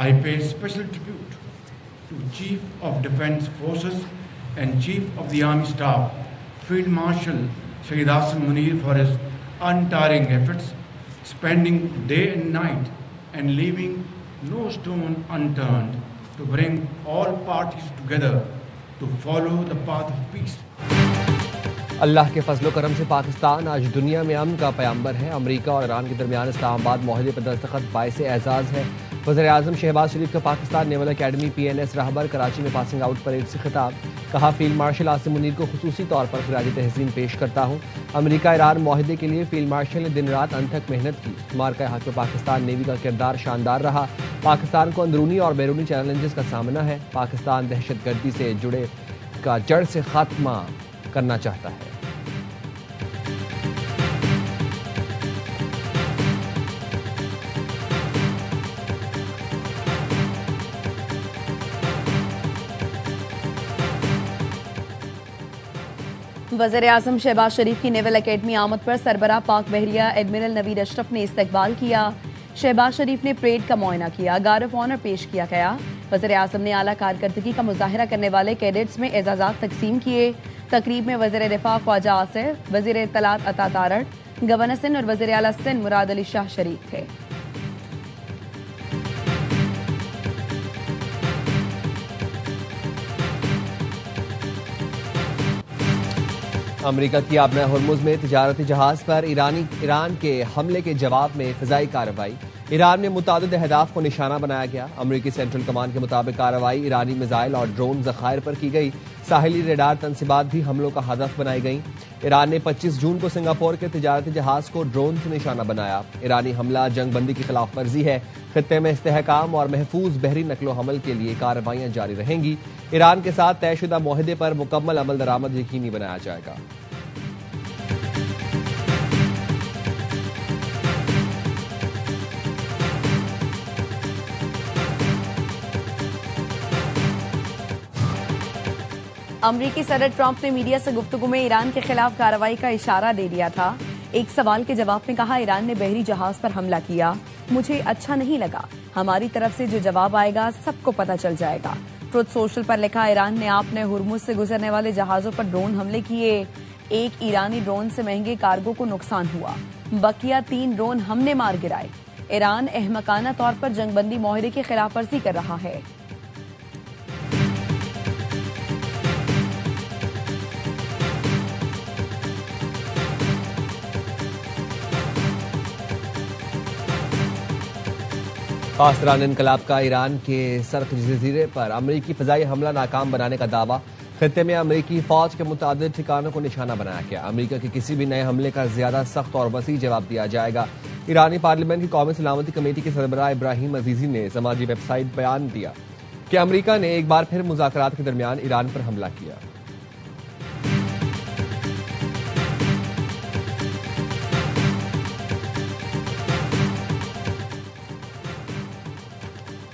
I pay special tribute to Chief of Defence Forces and Chief of the Army Staff, Field Marshal Shahid Asim Munir, for his untiring efforts, spending day and night and leaving no stone unturned to bring all parties together to follow the path of peace. अल्लाह के फजलो करम से पाकिस्तान आज दुनिया में अमन का पैगंबर है। America और ईरान के दरमियान इस्लामाबाद माहदे पर दस्तखत बाइस एजाज़ है। वज़ीर आज़म शहबाज शरीफ का Pakistan naval academy PNS Rahbar Karachi में पासिंग आउट परेड से खिताब। कहा, फील्ड मार्शल आसिम मुनीर को खुसूसी तौर पर खिराज तहसीन पेश करता हूँ। अमेरिका ईरान माहदे के लिए फील्ड मार्शल ने दिन रात अनथक मेहनत की। मार्का हक में पाकिस्तान नेवी का किरदार शानदार रहा। पाकिस्तान को अंदरूनी और बैरूनी चैलेंजेस का सामना है। पाकिस्तान दहशतगर्दी से जुड़े का जड़ से खात्मा करना चाहता है। वज़ीर आज़म शहबाज शरीफ की नेवल अकेडमी आमद पर सरबराह पाक बहरिया एडमिरल नवीद अशरफ ने इस्तकबाल किया। शहबाज शरीफ ने परेड का मुआयना किया। गार्ड ऑफ ऑनर पेश किया गया। वज़ीर आज़म ने आला कारकर्दगी का मुजाहिरा करने वाले कैडेट्स में एजाज़ात तकसीम किए। तकरीब में वज़ीर दिफा ख्वाजा आसिफ, वज़ीर इत्तलात अता तारड़, गवर्नर सिंध और वज़ीर आला सिंध मुराद अली शाह शरीक थे। अमेरिका की आबना हुर्मुज़ में तिजारती जहाज पर ईरान के हमले के जवाब में फ़िज़ाई कार्रवाई। ईरान में मुतादिद अहदाफ को निशाना बनाया गया। अमेरिकी सेंट्रल कमांड के मुताबिक कार्रवाई ईरानी मिसाइल और ड्रोन ज़खायर पर की गई। साहिली रेडार तनसीबात भी हमलों का हदफ बनाई गई। ईरान ने 25 जून को सिंगापुर के तिजारती जहाज को ड्रोन से निशाना बनाया। ईरानी हमला जंगबंदी की खिलाफ वर्जी है। खित्ते में इस्तेहकाम और महफूज बहरी नकलो हमल के लिए कार्रवाइयां जारी रहेंगी। ईरान के साथ तयशुदा मुआहदे पर मुकम्मल अमल दरामद यकीनी बनाया जाएगा। अमरीकी सदर ट्रंप ने मीडिया से गुफ्तगू में ईरान के खिलाफ कार्रवाई का इशारा दे दिया था। एक सवाल के जवाब में कहा, ईरान ने बहरी जहाज पर हमला किया, मुझे अच्छा नहीं लगा। हमारी तरफ से जो जवाब आएगा सबको पता चल जाएगा। ट्रुथ सोशल पर लिखा, ईरान ने आपने हुर्मुज़ से गुजरने वाले जहाजों पर ड्रोन हमले किए। एक ईरानी ड्रोन से महंगे कार्गो को नुकसान हुआ। बकिया 3 ड्रोन हमने मार गिराए। ईरान अहमकाना तौर पर जंगबंदी मुआहदे की खिलाफ वर्जी कर रहा है। पासरान इनकलाब का ईरान के सर्क जजीरे पर अमरीकी फ़िज़ाई हमला नाकाम बनाने का दावा। खित्ते में अमरीकी फौज के मुतादिद ठिकानों को निशाना बनाया गया। अमरीका के किसी भी नए हमले का ज्यादा सख्त और वसी जवाब दिया जाएगा। ईरानी पार्लियामेंट की कौमी सलामती कमेटी के सरबराह इब्राहिम अजीजी ने समाजी वेबसाइट बयान दिया कि अमरीका ने एक बार फिर मुज़ाकरात के दरमियान ईरान पर हमला किया।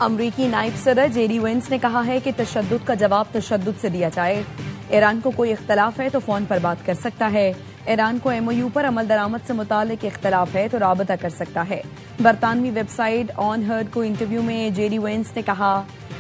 अमरीकी नायब सदर JD वेंस ने कहा है कि तशद्दुद का जवाब तशद्दुद से दिया जाए। ईरान को कोई इख्तलाफ है तो फोन पर बात कर सकता है। ईरान को MOU पर अमल दरामद से मुतालिक इख्तलाफ है तो राबता कर सकता है। बरतानवी वेबसाइट ऑन हर्ड को इंटरव्यू में JD वेंस ने कहा,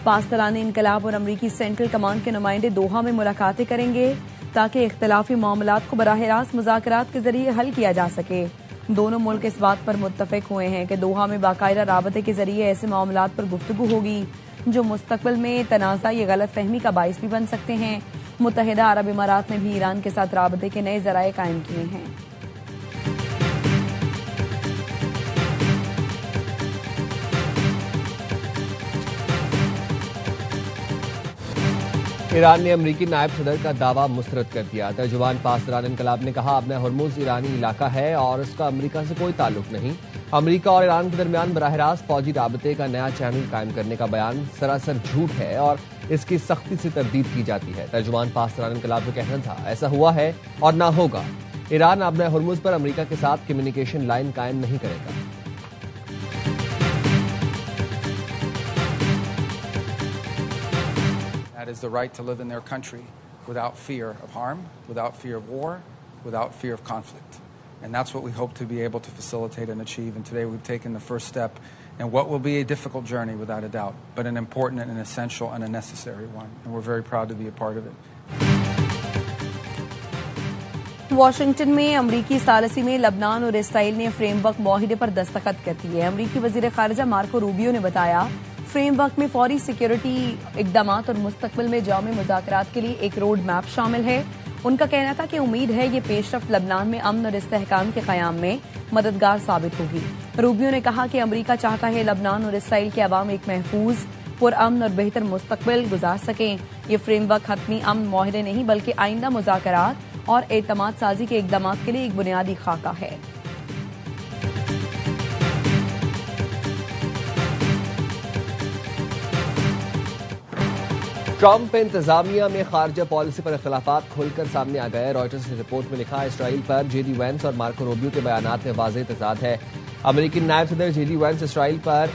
पासतलानी इनकलाब और अमरीकी सेंट्रल कमांड के नुमाइंदे दोहा में मुलाकातें करेंगे ताकि इख्तलाफी मामलात को बराह रास्त मुज़ाकरात के जरिए हल किया जा सके। दोनों मुल्क इस बात पर मुत्तफिक हुए हैं कि दोहा में बाकायदा राबते के जरिए ऐसे मामलात पर गुफ्तगू होगी जो मुस्तकबिल में तनाज़ा या गलत फहमी का बाइस भी बन सकते हैं। मुत्तहिदा अरब इमारात ने भी ईरान के साथ राबते के नए जराए कायम किए हैं। ईरान ने अमरीकी नायब सदर का दावा मुस्तरद कर दिया। तर्जुमान पासरान इनकलाब ने कहा, अपना हुर्मुज़ ईरानी इलाका है और उसका अमरीका से कोई ताल्लुक नहीं। अमरीका और ईरान के दरमियान बराह रास्त फौजी राबते का नया चैनल कायम करने का बयान सरासर झूठ है और इसकी सख्ती से तरदीद की जाती है। तर्जुमान पासरान इनकलाब का कहना था, ऐसा हुआ है और ना होगा। ईरान अपना हुर्मुज़ पर अमरीका के साथ कम्युनिकेशन लाइन कायम नहीं करेगा। That is the right to live in their country without fear of harm, without fear of war, without fear of conflict. And that's what we hope to be able to facilitate and achieve. And today we've taken the first step in what will be a difficult journey, without a doubt, but an important and an essential and a necessary one. And we're very proud to be a part of it. Washington में अमरीकी सालसी में लबनान और Israel ने framework मुआहिदे पर दस्तखत कर दिए। अमरीकी वजीर खारजा मार्को रूबियो ने बताया, फ्रेमवर्क में फौरी सिक्योरिटी इकदाम और मुस्तकबिल में जामे मुज़ाकरात के लिए एक रोड मैप शामिल है। उनका कहना था कि उम्मीद है ये पेशरफ्त लबनान में अमन और इस्तेहकाम के क़याम में मददगार साबित होगी। रूबियो ने कहा कि अमरीका चाहता है लबनान और इसराइल के अवाम एक महफूज, पुरअमन और बेहतर मुस्तकबिल गुजार सकें। ये फ्रेमवर्क हतमी अमन मुआहिदे नहीं बल्कि आइंदा मुज़ाकरात और एतमाद साजी के इकदाम के लिए एक बुनियादी खाका है। ट्रंप इंतजामिया में खारजा पॉलिसी पर इख्तिलाफात खुलकर सामने आ गए। रॉयटर्स की रिपोर्ट में लिखा, इसराइल पर जेडी वेंस और मार्को रूबियो के बयानात में वाज़ेह तज़ाद है। अमरीकी नायब सदर जेडी वेंस इसराइल पर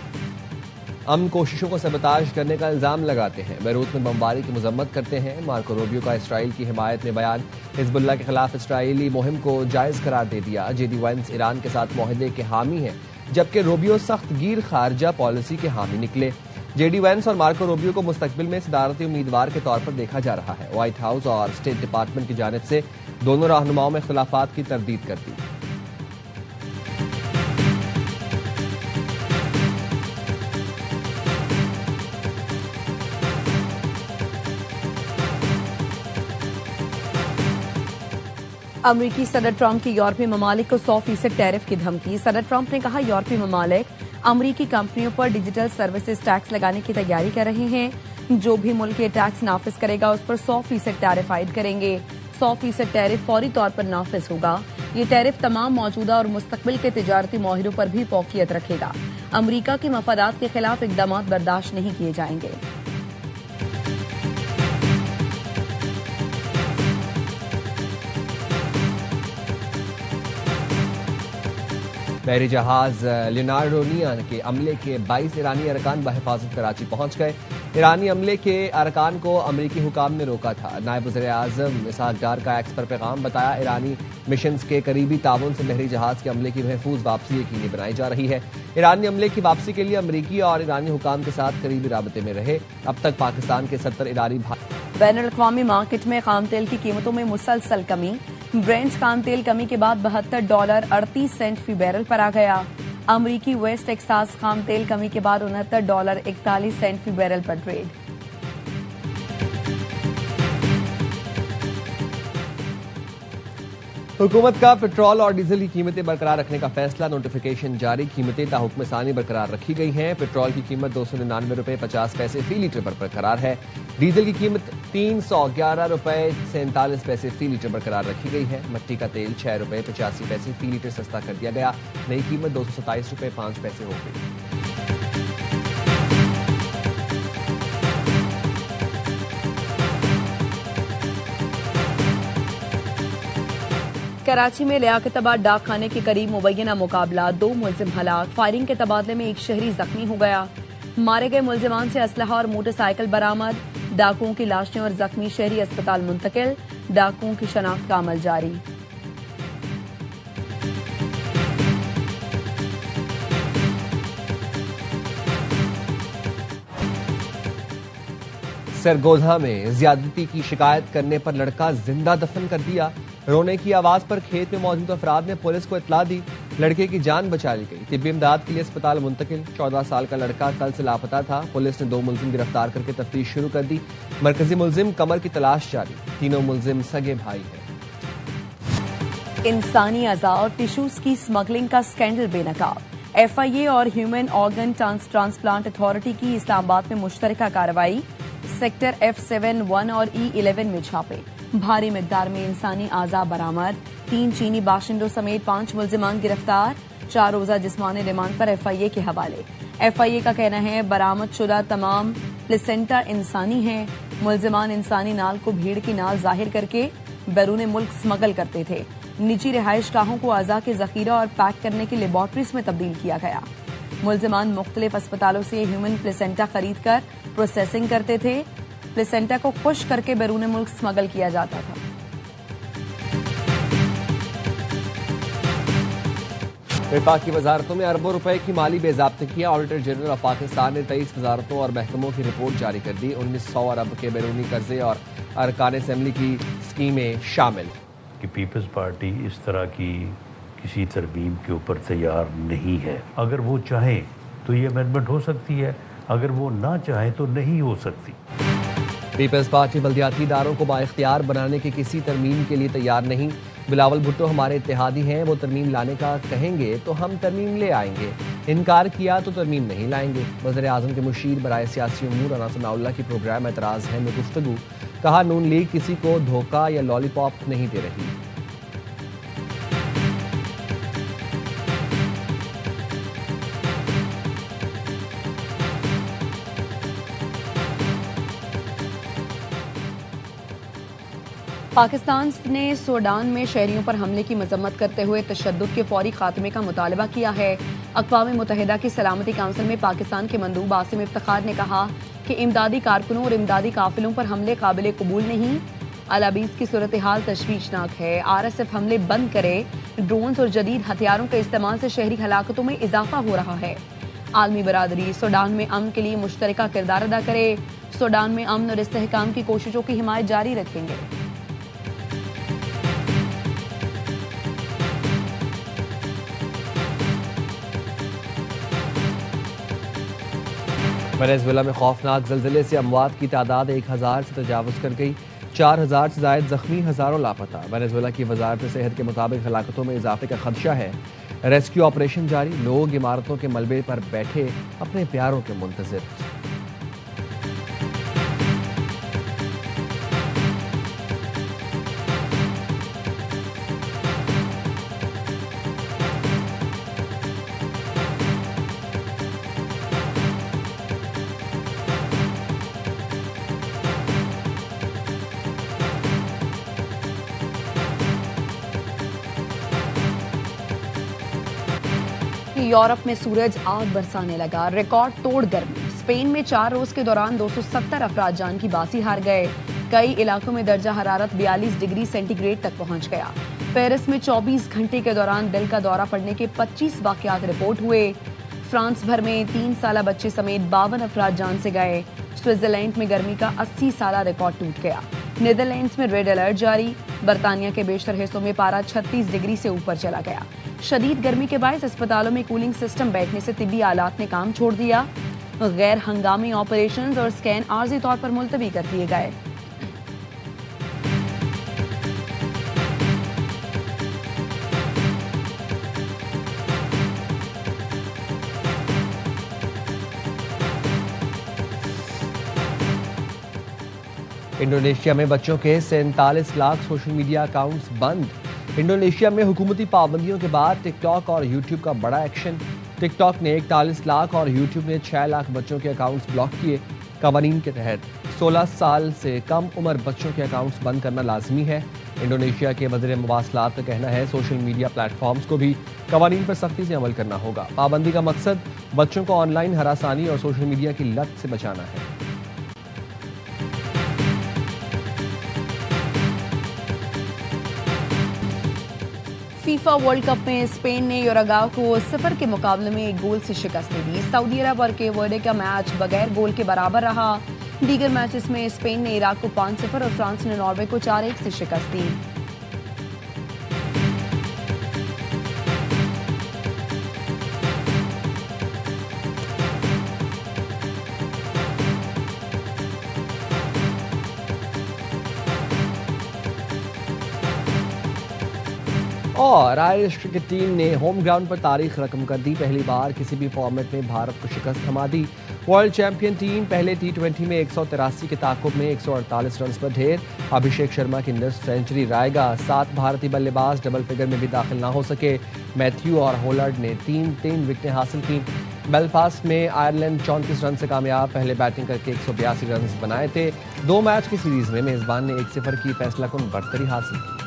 अमन कोशिशों को सबताज करने का इल्जाम लगाते हैं, बैरूत में बमबारी की मजम्मत करते हैं। मार्को रूबियो का इसराइल की हिमायत में बयान, हिजबुल्लाह के खिलाफ इसराइली मुहिम को जायज करार दे दिया। जेडी वेंस ईरान के साथ मुआहदे के हामी हैं, जबकि रूबियो सख्त गिर खारजा पॉलिसी के हामी निकले। जेडी वेंस और मार्को रूबियो को मुस्तकबिल में सदारती उम्मीदवार के तौर पर देखा जा रहा है। व्हाइट हाउस और स्टेट डिपार्टमेंट की जानिब से दोनों रहनुमाओं में इख्तिलाफात की तरदीद कर दी। अमरीकी सदर ट्रंप की यूरोपीय ममालिक को 100% टैरिफ की धमकी। सदर ट्रंप ने कहा, यूरोपीय ममालिक अमरीकी कंपनियों पर डिजिटल सर्विसेज टैक्स लगाने की तैयारी कर रहे हैं। जो भी मुल्क ये टैक्स नाफिज करेगा उस पर 100% टैरिफ आयद करेंगे। 100% टैरिफ फौरी तौर पर नाफिज होगा। ये टैरिफ तमाम मौजूदा और मुस्तकबिल के तिजारती मुआहिदों पर भी फौकियत रखेगा। अमरीका के मफादात के खिलाफ इकदाम बर्दाश्त नहीं किए जाएंगे। बहरी जहाज लियोनार्डोनिया के अमले के 22 ईरानी अरकान बहिफाजत कराची पहुंच गए। ईरानी अमले के अरकान को अमरीकी हुकाम ने रोका था। नायब वज़ीर आज़म इसहाक डार का एक्स पर पैगाम, बताया ईरानी मिशन के करीबी ताउन से बहरी जहाज के अमले की महफूज वापसी यकीनी बनाई जा रही है। ईरानी अमले की वापसी के लिए अमरीकी और ईरानी हुकाम के साथ करीबी राबते में रहे। अब तक पाकिस्तान के 70 ईरानी बैनुल-अक़वामी मार्केट में खाम तेल की कीमतों में मुसलसल कमी। ब्रेंट खाम तेल कमी के बाद $72.38 फी बैरल पर आ गया। अमरीकी वेस्ट टेक्सास खाम तेल कमी के बाद $69.41 फी बैरल पर ट्रेड। हुकूमत का पेट्रोल और डीजल की कीमतें बरकरार रखने का फैसला, नोटिफिकेशन जारी। कीमतें ताहुक्म सानी बरकरार रखी गई हैं। पेट्रोल की कीमत $299.50 फी लीटर पर बरकरार है। डीजल की कीमत $311.47 फी लीटर बरकरार रखी गई है। मट्टी का तेल $6.85 फी लीटर सस्ता कर दिया गया। नई कीमत $227.05 हो गई। कराची में लियाकताबाद डाक खाने के करीब मुबैना मुकाबला, 2 मुलजिम हलाक। फायरिंग के तबादले में एक शहरी जख्मी हो गया। मारे गए मुलजिमान से असलहा और मोटरसाइकिल बरामद। डाकुओं की लाशें और जख्मी शहरी अस्पताल मुंतकिल। डाकुओं की शनाख्त का अमल जारी। सरगोधा में ज्यादती की शिकायत करने पर लड़का जिंदा दफन कर दिया। रोने की आवाज पर खेत में मौजूद अफराद ने पुलिस को इतला दी। लड़के की जान बचा ली गई। तिब्बी इमदाद के लिए अस्पताल मुंतकिल। 14 साल का लड़का कल से लापता था। पुलिस ने 2 मुलजिम गिरफ्तार करके तफ्तीश शुरू कर दी। मरकजी मुलजिम कमर की तलाश जारी। तीनों मुलजिम सगे भाई हैं। इंसानी अज़ा और टिश्यूज की स्मगलिंग का स्कैंडल बेनकाब। FIA और ह्यूमन ऑर्गन ट्रांसप्लांट अथॉरिटी की इस्लामाबाद में मुश्तरका कार्रवाई। सेक्टर F7, 1 और E11 में छापे। भारी मिकदार में इंसानी आज़ा बरामद। 3 चीनी बाशिंदों समेत 5 मुलजिमान गिरफ्तार। 4 रोजा जिस्मानी रिमांड पर FIA के हवाले। FIA का कहना है बरामद शुदा तमाम प्लेसेंटा इंसानी है। मुलजिमान इंसानी नाल को भीड़ की नाल जाहिर करके बैरून मुल्क स्मगल करते थे। निजी रिहाइश गाहों को आज़ा के जखीरा और पैक करने की लेबॉर्ट्रीज में तब्दील किया गया। मुलजिमान मुख्तलिफ अस्पतालों से ह्यूमन प्लेसेंटा खरीद कर प्रोसेसिंग करते थे। प्लेसेंटा को खुश करके बैरून मुल्क स्मगल किया जाता था। वफाकी वजारतों में अरबों रुपए की माली बेज़ाब्तगी। ऑडिटर जनरल ऑफ पाकिस्तान ने 23 वजारतों और महकमों की रिपोर्ट जारी कर दी। 1900 अरब के बैरूनी कर्जे और अरकान असेंबली की स्कीमें शामिल। कि पीपल्स पार्टी इस तरह की किसी तरमीम के ऊपर तैयार नहीं है। अगर वो चाहें तो ये अमेंडमेंट हो सकती है, अगर वो ना चाहें तो नहीं हो सकती। पीपल्स पार्टी बल्दियाती इदारों को बाइख्तियार बनाने की किसी तरमीम के लिए तैयार नहीं। बिलावल भुट्टो हमारे इत्तेहादी हैं, वो तरमीम लाने का कहेंगे तो हम तरमीम ले आएंगे, इनकार किया तो तरमीम नहीं लाएंगे। वज़ीर आज़म के मुशीर बराए सियासी उमूर अना सनाउल्लाह की प्रोग्राम एतराज़ है में गुफ्तगू। कहा नून लीग किसी को धोखा या लॉलीपॉप नहीं दे रही। पाकिस्तान ने सूडान में शहरियों पर हमले की मजम्मत करते हुए तशद्दुद के फौरी खात्मे का मुतालबा किया है। अक़वाम मुत्तहिदा की सलामती काउंसिल में पाकिस्तान के मंदूब आसिम इफ्तिखार ने कहा कि इमदादी कारकुनों और इमदादी काफिलों पर हमले काबिल कबूल नहीं। अलाबीस की सूरत हाल तशवीशनाक है। RSF हमले बंद करे। ड्रोन्स और जदीद हथियारों के इस्तेमाल से शहरी हलाकतों में इजाफा हो रहा है। आलमी बरादरी सूडान में अमन के लिए मुश्तरका किरदार अदा करे। सूडान में अमन और इस्तेहकाम की कोशिशों की हिमायत जारी रखेंगे। वेनेजुएला में खौफनाक ज़लज़ले से अमवात की तादाद 1000 से तजावुज़ कर गई। 4000 से ज़ायद ज़ख्मी, हज़ारों लापता। वेनेजुएला की वजारत सेहत के मुताबिक हलाकतों में इजाफे का खदशा है। रेस्क्यू ऑपरेशन जारी। लोग इमारतों के मलबे पर बैठे अपने प्यारों के मुंतज़िर। यूरोप में सूरज आग बरसाने लगा। रिकॉर्ड तोड़ गर्मी। स्पेन में 4 रोज के दौरान 270 अफराद जान की बासी हार गए। कई इलाकों में दर्जा हरारत 42 डिग्री सेंटीग्रेड तक पहुंच गया। पेरिस में 24 घंटे के दौरान दिल का दौरा पड़ने के 25 वाकयात रिपोर्ट हुए। फ्रांस भर में 3 साला बच्चे समेत 52 अफराद जान से गए। स्विट्जरलैंड में गर्मी का 80 साला रिकॉर्ड टूट गया। नीदरलैंड्स में रेड अलर्ट जारी। बरतानिया के बेशतर हिस्सों में पारा 36 डिग्री से ऊपर चला गया। शदीद गर्मी के बायस अस्पतालों में कूलिंग सिस्टम बैठने से तिब्बी आलात ने काम छोड़ दिया। गैर हंगामी ऑपरेशंस और स्कैन आर्जी तौर पर मुलतवी कर दिए गए। इंडोनेशिया में बच्चों के 47 लाख सोशल मीडिया अकाउंट्स बंद। इंडोनेशिया में हुकूमती पाबंदियों के बाद टिकटॉक और यूट्यूब का बड़ा एक्शन। टिकटॉक ने 41 लाख और यूट्यूब ने 6 लाख बच्चों के अकाउंट्स ब्लॉक किए। कवानीन के तहत 16 साल से कम उम्र बच्चों के अकाउंट्स बंद करना लाजमी है। इंडोनेशिया के वज़ीर मवासलात का कहना है सोशल मीडिया प्लेटफॉर्म्स को भी कवानीन पर सख्ती से अमल करना होगा। पाबंदी का मकसद बच्चों को ऑनलाइन हरासानी और सोशल मीडिया की लत से बचाना है। फीफा वर्ल्ड कप में स्पेन ने योरागाव को 0 के मुकाबले में 1 गोल से शिकस्त दे दी। सऊदी अरब और केप वर्डे का मैच बगैर गोल के बराबर रहा। दीगर मैचेस में स्पेन ने इराक को 5-0 और फ्रांस ने नॉर्वे को 4-1 से शिकस्त दी। और आयरिश क्रिकेट टीम ने होम ग्राउंड पर तारीख रकम कर दी। पहली बार किसी भी फॉर्मेट में भारत को शिकस्त थमा दी। वर्ल्ड चैंपियन टीम पहले T20 में 183 के ताकुब में 148 रन पर ढेर। अभिषेक शर्मा की निस्फ सेंचुरी रायगा। 7 भारतीय बल्लेबाज डबल फिगर में भी दाखिल ना हो सके। मैथ्यू और होलर्ड ने 3 विकेटें हासिल की। बेलफास्ट में आयरलैंड 34 रन से कामयाब। पहले बैटिंग करके 182 रन बनाए थे। 2 मैच की सीरीज में मेजबान ने 1-0 की फैसला कुन बढ़तरी हासिल की।